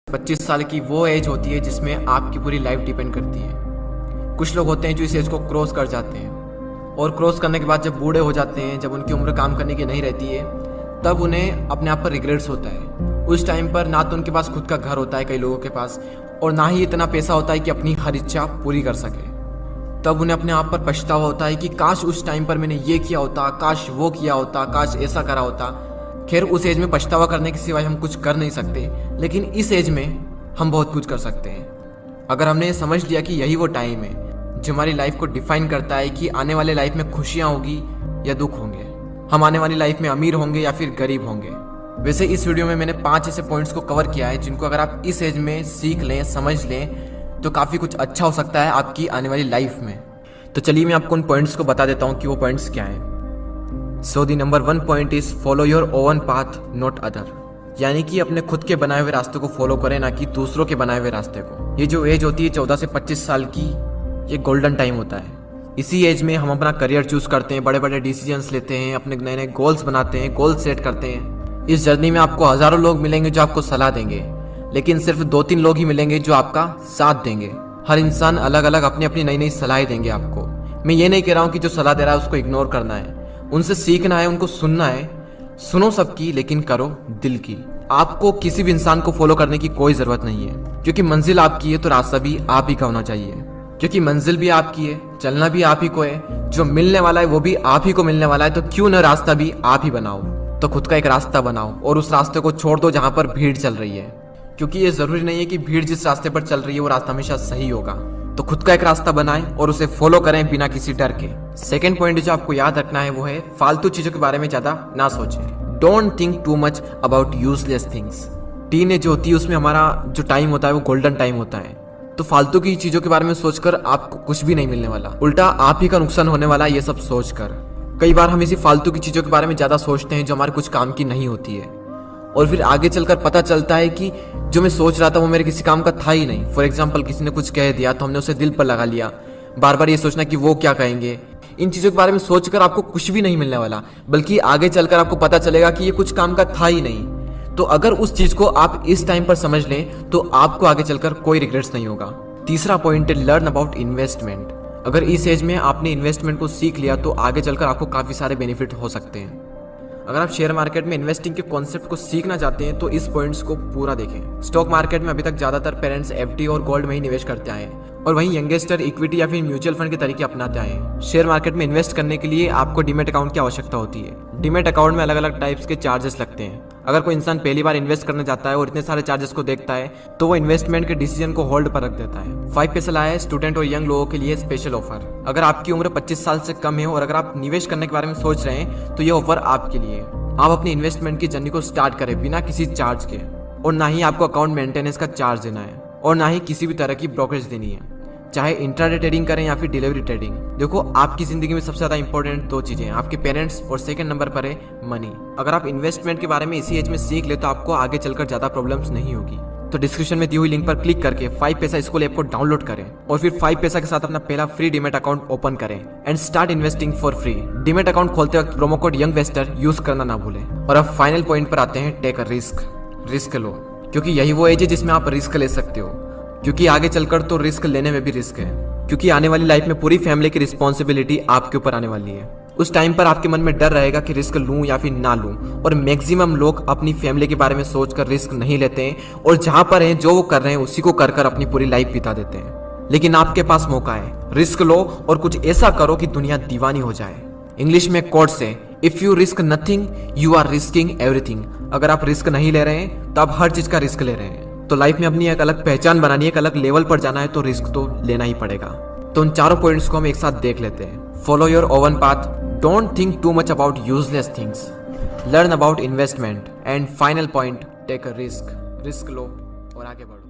25 साल की वो एज होती है जिसमें आपकी पूरी लाइफ डिपेंड करती है। कुछ लोग होते हैं जो इस एज को क्रॉस कर जाते हैं और क्रॉस करने के बाद जब बूढ़े हो जाते हैं, जब उनकी उम्र काम करने की नहीं रहती है, तब उन्हें अपने आप पर रिग्रेट्स होता है। उस टाइम पर ना तो उनके पास खुद का घर होता है कई लोगों के पास, और ना ही इतना पैसा होता है कि अपनी हर इच्छा पूरी कर सके। तब उन्हें अपने आप पर पछतावा होता है कि काश उस टाइम पर मैंने ये किया होता, काश वो किया होता, काश ऐसा करा होता। खैर, उस एज में पछतावा करने के सिवाय हम कुछ कर नहीं सकते, लेकिन इस एज में हम बहुत कुछ कर सकते हैं। अगर हमने समझ लिया कि यही वो टाइम है जो हमारी लाइफ को डिफाइन करता है कि आने वाले लाइफ में खुशियाँ होगी या दुख होंगे, हम आने वाली लाइफ में अमीर होंगे या फिर गरीब होंगे। वैसे इस वीडियो में मैंने 5 ऐसे पॉइंट्स को कवर किया है जिनको अगर आप इस एज में सीख लें, समझ लें, तो काफ़ी कुछ अच्छा हो सकता है आपकी आने वाली लाइफ में। तो चलिए मैं आपको उन पॉइंट्स को बता देता हूँ कि वो पॉइंट्स क्या हैं। So the number 1 point is follow your own path not other, यानी कि अपने खुद के बनाए हुए रास्ते को फॉलो करें, ना कि दूसरों के बनाए हुए रास्ते को। ये जो एज होती है 14 से 25 साल की, ये गोल्डन टाइम होता है। इसी एज में हम अपना करियर चूज करते हैं, बड़े बड़े डिसीजंस लेते हैं, अपने नए नए गोल्स बनाते हैं, गोल सेट करते हैं। इस जर्नी में आपको हजारों लोग मिलेंगे जो आपको सलाह देंगे, लेकिन सिर्फ 2-3 लोग ही मिलेंगे जो आपका साथ देंगे। हर इंसान अलग अलग अपनी अपनी नई नई सलाह देंगे आपको। मैं ये नहीं कह रहा हूँ कि जो सलाह दे रहा है उसको इग्नोर करना है, उनसे सीखना है, उनको सुनना है। सुनो सबकी, लेकिन करो दिल की। आपको किसी भी इंसान को फॉलो करने की कोई जरूरत नहीं है, क्योंकि मंजिल आपकी है तो रास्ता भी आप ही का होना चाहिए। क्योंकि मंजिल भी आपकी है, चलना भी आप ही को है, जो मिलने वाला है वो भी आप ही को मिलने वाला है। तो क्यों न रास्ता भी आप ही बनाओ। तो खुद का एक रास्ता बनाओ और उस रास्ते को छोड़ दो जहां पर भीड़ चल रही है, क्योंकि ये जरूरी नहीं है कि भीड़ जिस रास्ते पर चल रही है वो रास्ता हमेशा सही होगा। तो खुद का एक रास्ता बनाएं और उसे फॉलो करें बिना किसी डर के। सेकंड पॉइंट जो आपको याद रखना है वो है फालतू चीजों के बारे में ज्यादा ना सोचें। Don't think too much about useless things. Teenage जो होती है उसमें हमारा जो टाइम होता है वो गोल्डन टाइम होता है। तो फालतू की चीजों के बारे में सोचकर आपको कुछ भी नहीं मिलने वाला, उल्टा आप ही का नुकसान होने वाला है ये सब सोचकर। कई बार हम इसी फालतू की चीजों के बारे में ज्यादा सोचते हैं जो हमारे कुछ काम की नहीं होती है, और फिर आगे चलकर पता चलता है कि जो मैं सोच रहा था वो मेरे किसी काम का था ही नहीं। फॉर एग्जाम्पल, किसी ने कुछ कह दिया तो हमने उसे दिल पर लगा लिया, बार बार ये सोचना कि वो क्या कहेंगे। इन चीजों के बारे में सोचकर आपको कुछ भी नहीं मिलने वाला, बल्कि आगे चलकर आपको पता चलेगा कि ये कुछ काम का था ही नहीं। तो अगर उस चीज को आप इस टाइम पर समझ लें तो आपको आगे चलकर कोई रिग्रेट्स नहीं होगा। तीसरा पॉइंट है लर्न अबाउट इन्वेस्टमेंट। अगर इस एज में आपने इन्वेस्टमेंट को सीख लिया तो आगे चलकर आपको काफी सारे बेनिफिट हो सकते हैं। अगर आप शेयर मार्केट में इन्वेस्टिंग के कॉन्सेप्ट को सीखना चाहते हैं तो इस पॉइंट्स को पूरा देखें। स्टॉक मार्केट में अभी तक ज्यादातर पेरेंट्स एफडी और गोल्ड में ही निवेश करते आए हैं, और वहीं यंगस्टर इक्विटी या फिर म्यूचुअल फंड के तरीके अपनाते आए हैं। शेयर मार्केट में इन्वेस्ट करने के लिए आपको डीमेट अकाउंट की आवश्यकता होती है। डीमेट अकाउंट में अलग अलग टाइप्स के चार्जेस लगते हैं। अगर कोई इंसान पहली बार इन्वेस्ट करना चाहता है और इतने सारे चार्जेस को देखता है तो वो इन्वेस्टमेंट के डिसीजन को होल्ड पर रख देता है। 5 पैसा लाया है स्टूडेंट और यंग लोगों के लिए स्पेशल ऑफर। अगर आपकी उम्र 25 साल से कम है और अगर आप निवेश करने के बारे में सोच रहे हैं तो ये ऑफर आपके लिए। आप अपनी इन्वेस्टमेंट की जर्नी को स्टार्ट करें बिना किसी चार्ज के, और ना ही आपको अकाउंट मेंटेनेंस का चार्ज देना है, और ना ही किसी भी तरह की ब्रोकरेज देनी है, चाहे इंट्राडे ट्रेडिंग करें या फिर डिलीवरी ट्रेडिंग। देखो, आपकी जिंदगी में सबसे ज्यादा इंपॉर्टेंट 2 चीजें हैं, आपके पेरेंट्स, और सेकंड नंबर पर है मनी। अगर आप इन्वेस्टमेंट के बारे में इसी एज में सीख ले तो आपको आगे चलकर ज्यादा प्रॉब्लम्स नहीं होगी। तो डिस्क्रिप्शन में दी हुई लिंक पर क्लिक करके 5 पैसा स्कूल ऐप को डाउनलोड करें और फिर 5 पैसा के साथ अपना पहला फ्री डीमेट अकाउंट ओपन करें and start investing for free. Demat account खोलते वक्त प्रोमो कोड यंगवेस्टर यूज करना ना भूलें। और अब फाइनल पॉइंट पर आते हैं, टेक अ रिस्क। रिस्क लो, क्योंकि यही वो एज है जिसमें आप रिस्क ले सकते हो, क्योंकि आगे चलकर तो रिस्क लेने में भी रिस्क है, क्योंकि आने वाली लाइफ में पूरी फैमिली की रिस्पॉन्सिबिलिटी आपके ऊपर आने वाली है। उस टाइम पर आपके मन में डर रहेगा कि रिस्क लूं या फिर ना लूं, और मैक्सिमम लोग अपनी फैमिली के बारे में सोचकर रिस्क नहीं लेते हैं, और जहां पर हैं जो वो कर रहे हैं उसी को कर अपनी पूरी लाइफ बिता देते हैं। लेकिन आपके पास मौका है, रिस्क लो और कुछ ऐसा करो कि दुनिया दीवानी हो जाए। इंग्लिश में कोट से, if you risk nothing you are risking everything. अगर आप रिस्क नहीं ले रहे हैं तो आप हर चीज का रिस्क ले रहे हैं। तो लाइफ में अपनी एक अलग पहचान बनानी है, एक अलग लेवल पर जाना है, तो रिस्क तो लेना ही पड़ेगा। तो उन चारों पॉइंट्स को हम एक साथ देख लेते हैं। Follow your own path, don't think too much about useless things, learn about investment, and final point, take a risk. Risk लो और आगे बढ़ो।